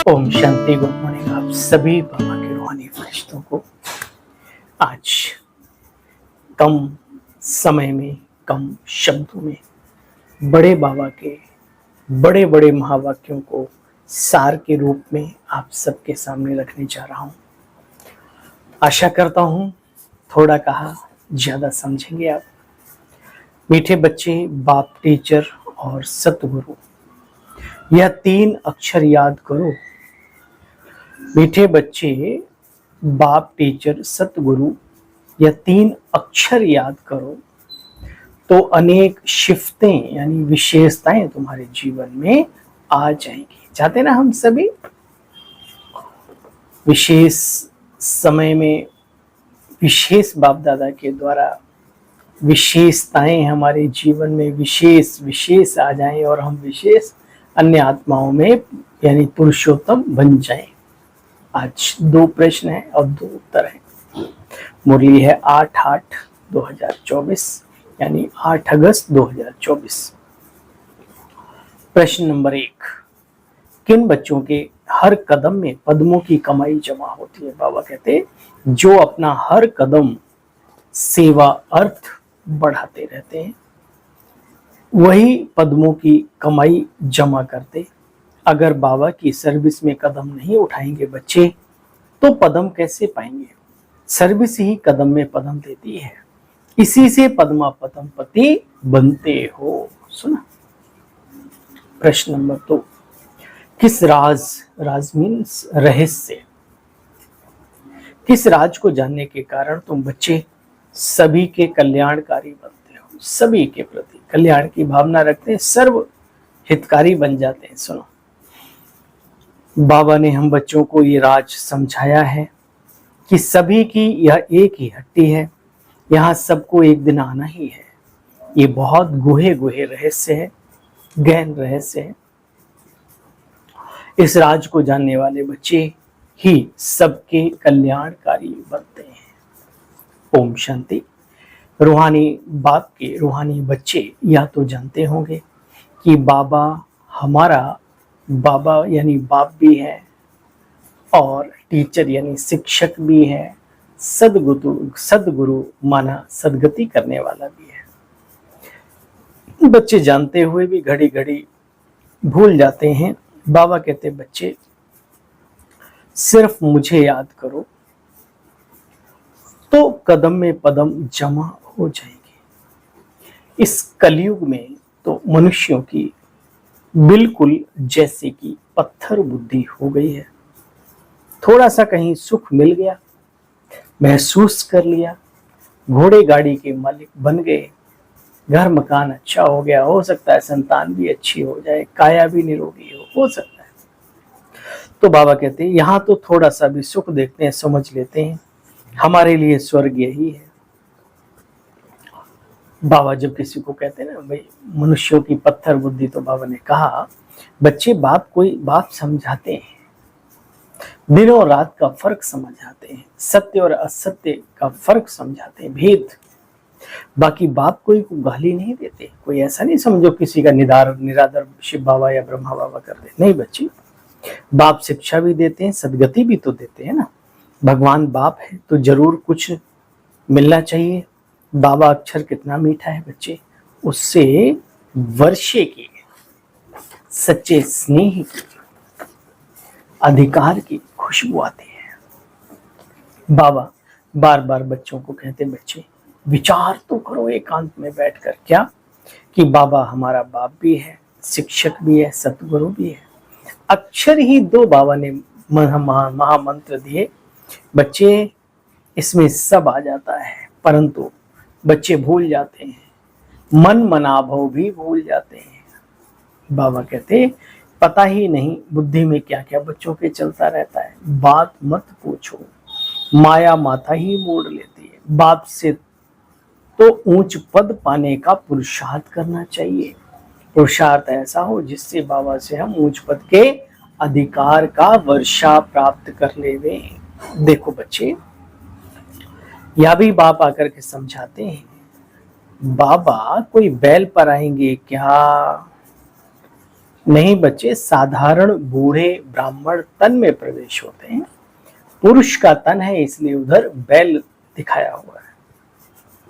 Om Shanti. Good morning आप सभी बाबा के रूहानी फरिश्तों को। आज कम समय में, कम शब्दों में बड़े बाबा के बड़े बड़े महावाक्यों को सार के रूप में आप सबके सामने रखने जा रहा हूँ। आशा करता हूँ थोड़ा कहा ज़्यादा समझेंगे आप। मीठे बच्चे, बाप, टीचर और सतगुरु, यह 3 अक्षर याद करो। मीठे बच्चे, बाप, टीचर, सतगुरु, यह 3 अक्षर याद करो तो अनेक शिफ्तें यानी विशेषताएं तुम्हारे जीवन में आ जाएंगी। चाहते ना हम सभी विशेष समय में विशेष बाप दादा के द्वारा विशेषताएं हमारे जीवन में विशेष आ जाएं और हम विशेष अन्य आत्माओं में यानी पुरुषोत्तम बन जाएं। आज 2 प्रश्न हैं और 2 उत्तर हैं। मुरली है 8/8/2024 यानी 8 अगस्त 2024। प्रश्न नंबर 1, किन बच्चों के हर कदम में पद्मों की कमाई जमा होती है? बाबा कहते जो अपना हर कदम सेवा अर्थ बढ़ाते रहते हैं वही पद्मों की कमाई जमा करते। अगर बाबा की सर्विस में कदम नहीं उठाएंगे बच्चे तो पदम कैसे पाएंगे? सर्विस ही कदम में पदम देती है, इसी से पद्मा पदमपति बनते हो। सुना। प्रश्न नंबर 2, किस राज मीन्स रहस्य, किस राज को जानने के कारण तुम बच्चे सभी के कल्याणकारी बनते हो, सभी के प्रति कल्याण की भावना रखते हैं, सर्व हितकारी बन जाते हैं? सुनो, बाबा ने हम बच्चों को ये राज समझाया है कि सभी की यह एक ही हट्टी है, यहाँ सबको एक दिन आना ही है। ये बहुत गुहे रहस्य है, गहन रहस्य है। इस राज को जानने वाले बच्चे ही सबके कल्याणकारी बनते हैं। ओम शांति। रूहानी बाप के रूहानी बच्चे या तो जानते होंगे कि बाबा हमारा बाबा यानी बाप भी है और टीचर यानी शिक्षक भी है, सदगुरु माना सदगति करने वाला भी है। बच्चे जानते हुए भी घड़ी घड़ी भूल जाते हैं। बाबा कहते बच्चे सिर्फ मुझे याद करो तो कदम में पदम जमा हो जाएंगे। इस कलयुग में तो मनुष्यों की बिल्कुल जैसे कि पत्थर बुद्धि हो गई है। थोड़ा सा कहीं सुख मिल गया, महसूस कर लिया, घोड़े गाड़ी के मालिक बन गए, घर मकान अच्छा हो गया, हो सकता है संतान भी अच्छी हो जाए, काया भी निरोगी हो सकता है। तो बाबा कहते हैं यहाँ तो थोड़ा सा भी सुख देखते हैं, समझ लेते हैं हमारे लिए स्वर्ग यही है। बाबा जब किसी को कहते हैं ना भाई मनुष्यों की पत्थर बुद्धि, तो बाबा ने कहा बच्चे बाप समझाते हैं, दिनों रात का फर्क समझाते हैं, सत्य और असत्य का फर्क समझाते हैं, भेद। बाकी बाप कोई को गाली नहीं देते। कोई ऐसा नहीं समझो किसी का निरादर शिव बाबा या ब्रह्मा बाबा कर दे, नहीं बच्चे। बाप शिक्षा भी देते हैं, सदगति भी तो देते हैं ना। भगवान बाप है तो जरूर कुछ मिलना चाहिए। बाबा अक्षर कितना मीठा है बच्चे, उससे वर्षे की सच्चे स्नेह की अधिकार की खुशबू आती है। बाबा बार बार बच्चों को कहते बच्चे विचार तो करो एकांत में बैठकर, क्या कि बाबा हमारा बाप भी है, शिक्षक भी है, सतगुरु भी है। अक्षर ही 2 बाबा ने महामंत्र दिए बच्चे, इसमें सब आ जाता है, परंतु बच्चे भूल जाते हैं, मन मनाभव भी भूल जाते हैं। बाबा कहते पता ही नहीं बुद्धि में क्या क्या बच्चों के चलता रहता है। बात मत पूछो, माया माथा ही मोड़ लेती है। बाप से तो ऊंच पद पाने का पुरुषार्थ करना चाहिए। पुरुषार्थ ऐसा हो जिससे बाबा से हम ऊंच पद के अधिकार का वर्षा प्राप्त कर लेवे। देखो बच्चे, यह भी बाप आकर के समझाते हैं। बाबा कोई बैल पर आएंगे क्या? नहीं बच्चे, साधारण बूढ़े ब्राह्मण तन में प्रवेश होते हैं। पुरुष का तन है, इसलिए उधर बैल दिखाया हुआ है।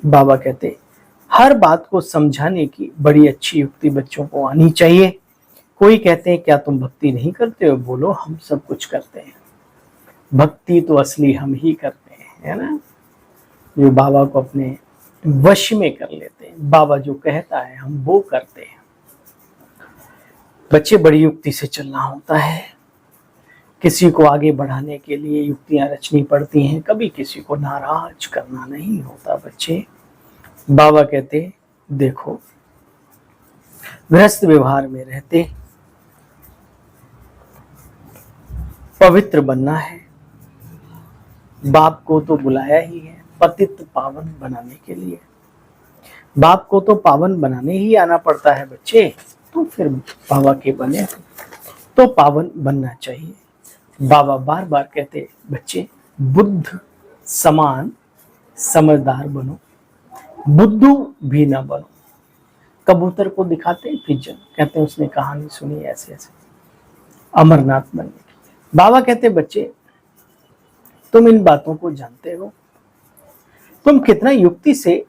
बाबा कहते हर बात को समझाने की बड़ी अच्छी युक्ति बच्चों को आनी चाहिए। कोई कहते हैं क्या तुम भक्ति नहीं करते हो? बोलो हम सब कुछ करते हैं। भक्ति तो असली हम ही करते हैं, है ना, जो बाबा को अपने वश में कर लेते हैं। बाबा जो कहता है हम वो करते हैं। बच्चे, बड़ी युक्ति से चलना होता है। किसी को आगे बढ़ाने के लिए युक्तियां रचनी पड़ती हैं, कभी किसी को नाराज करना नहीं होता। बच्चे, बाबा कहते देखो, गृहस्थ व्यवहार में रहते पवित्र बनना है। बाप को तो बुलाया ही है पतित पावन बनाने के लिए। बाप को तो पावन बनाने ही आना पड़ता है बच्चे, तो फिर बाबा के बने तो पावन बनना चाहिए। बाबा बार बार कहते बच्चे, बुद्ध समान समझदार बनो, बुद्धू भी ना बनो। कबूतर को दिखाते पिजन, कहते हैं उसने कहानी सुनी ऐसे ऐसे अमरनाथ बनने की। बाबा कहते बच्चे, तुम इन बातों को जानते हो, तुम कितना युक्ति से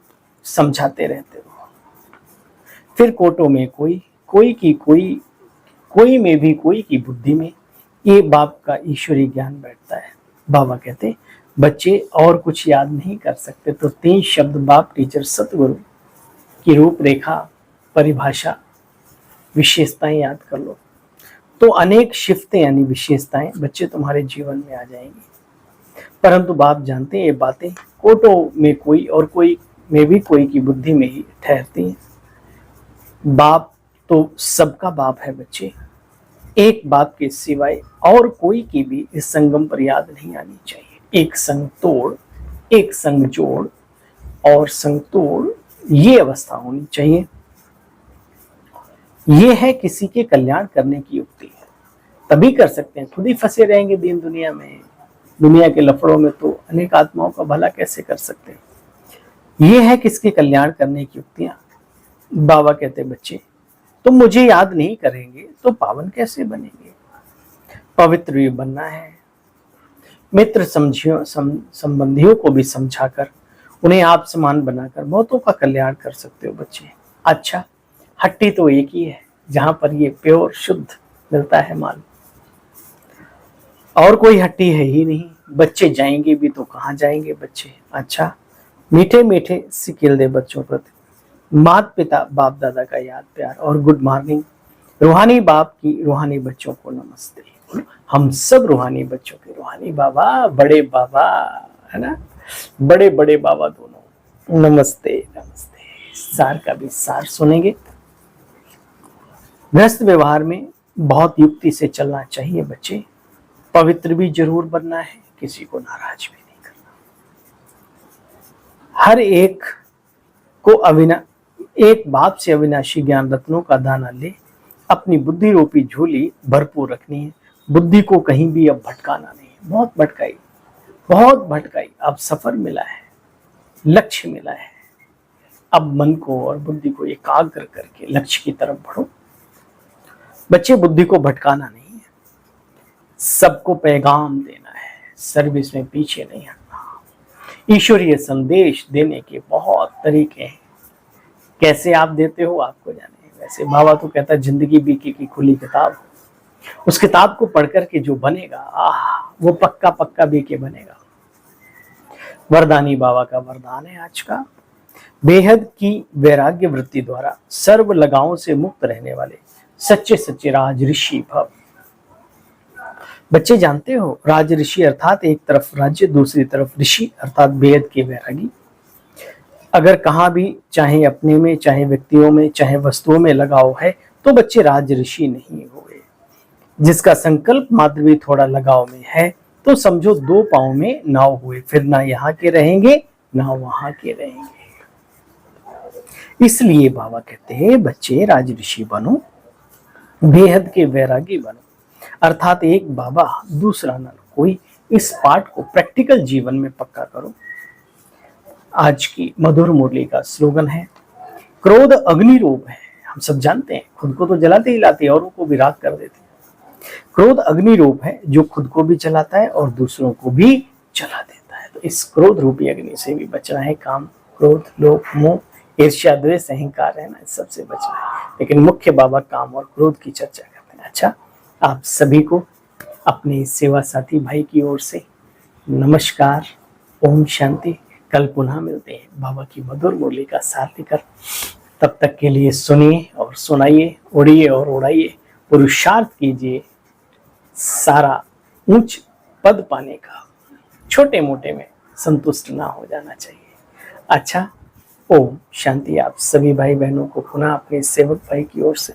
समझाते रहते हो। फिर कोटों में कोई में भी कोई की बुद्धि में ये बाप का ईश्वरी ज्ञान बैठता है। बाबा कहते बच्चे, और कुछ याद नहीं कर सकते तो 3 शब्द बाप टीचर सतगुरु की रूपरेखा, परिभाषा, विशेषताएं याद कर लो, तो अनेक शिफ्तें यानी विशेषताएं बच्चे तुम्हारे जीवन में आ जाएंगी। परंतु बाप जानते हैं ये बातें कोटों में कोई और कोई में भी कोई की बुद्धि में ही ठहरती हैं। बाप तो सबका बाप है बच्चे, एक बाप के सिवाय और कोई की भी इस संगम पर याद नहीं आनी चाहिए। एक संग तोड़, एक संग जोड़ और संग तोड़, ये अवस्था होनी चाहिए। ये है किसी के कल्याण करने की युक्ति, तभी कर सकते हैं। खुद ही फंसे रहेंगे दीन दुनिया में, दुनिया के लफड़ों में, तो अनेक आत्माओं का भला कैसे कर सकते हैं। ये है किसके कल्याण करने की युक्तियां। बाबा कहते बच्चे, तुम मुझे याद नहीं करेंगे तो पावन कैसे बनेंगे। पवित्र भी बनना है। मित्र संबंधियों को भी समझाकर उन्हें आप समान बनाकर बहुतों का कल्याण कर सकते हो बच्चे। अच्छा, हट्टी तो एक ही है जहां पर ये प्योर शुद्ध मिलता है माल, और कोई हट्टी है ही नहीं। बच्चे जाएंगे भी तो कहाँ जाएंगे बच्चे। अच्छा, मीठे मीठे सिकिल दे बच्चों प्रति माता पिता बाप दादा का याद प्यार और गुड मॉर्निंग। रूहानी बाप की रूहानी बच्चों को नमस्ते। हम सब रूहानी बच्चों के रूहानी बाबा, बड़े बाबा, है ना, बड़े बड़े बाबा दोनों, नमस्ते नमस्ते। सार का भी सार सुनेंगे। गृहस्थ व्यवहार में बहुत युक्ति से चलना चाहिए बच्चे। पवित्र भी जरूर बनना है, किसी को नाराज भी नहीं करना। हर एक को एक बाप से अविनाशी ज्ञान रत्नों का दाना ले, अपनी बुद्धि रूपी झोली भरपूर रखनी है। बुद्धि को कहीं भी अब भटकाना नहीं। बहुत भटकाई, अब सफर मिला है, लक्ष्य मिला है। अब मन को और बुद्धि को एकाग्र करके लक्ष्य की तरफ बढ़ो बच्चे। बुद्धि को भटकाना नहीं है, सबको पैगाम देना है, सर्विस में पीछे नहीं हटना। ईश्वरीय संदेश देने के बहुत तरीके हैं, कैसे आप देते हो आपको जाने। वैसे बाबा तो कहता है जिंदगी बीके की खुली किताब, उस किताब को पढ़कर के जो बनेगा वो पक्का पक्का बीके बनेगा। वरदानी बाबा का वरदान है आज का, बेहद की वैराग्य वृत्ति द्वारा सर्व लगावों से मुक्त रहने वाले सच्चे सच्चे राज ऋषि भव। बच्चे जानते हो, राज ऋषि अर्थात एक तरफ राज्य, दूसरी तरफ ऋषि अर्थात बेहद के वैरागी। अगर कहाँ भी, चाहे अपने में, चाहे व्यक्तियों में, चाहे वस्तुओं में लगाव है तो बच्चे राज ऋषि नहीं हुए। जिसका संकल्प मात्र भी थोड़ा लगाव में है तो समझो 2 पांव में नाव हुए, फिर ना यहाँ के रहेंगे ना वहां के रहेंगे। इसलिए बाबा कहते हैं बच्चे राज ऋषि बनो, बेहद के वैरागी बनो, अर्थात एक बाबा दूसरा न कोई। इस पाठ को प्रैक्टिकल जीवन में पक्का करो। आज की मधुर मुरली का स्लोगन है, क्रोध अग्नि रूप है, हम सब जानते हैं, खुद को तो जलाते ही लाते हैं, औरों को भी राख कर देते हैं। क्रोध अग्नि रूप है जो खुद को भी जलाता है और दूसरों को भी जला देता है। तो इस क्रोध रूपी अग्नि से भी बचना है। काम, क्रोध, लोभ, मोह, ईर्ष्या, द्वेष, अहंकार है ना, इस सबसे बचना है। लेकिन मुख्य बाबा काम और क्रोध की चर्चा करते हैं। अच्छा, आप सभी को अपने सेवा साथी भाई की ओर से नमस्कार, ओम शांति। कल पुनः मिलते हैं बाबा की मधुर मुरली का साथ लेकर। तब तक के लिए सुनिए और सुनाइए, उड़िए और उड़ाइए, पुरुषार्थ कीजिए सारा उच्च पद पाने का। छोटे मोटे में संतुष्ट ना हो जाना चाहिए। अच्छा, ओम शांति। आप सभी भाई बहनों को पुनः अपने सेवक भाई की ओर से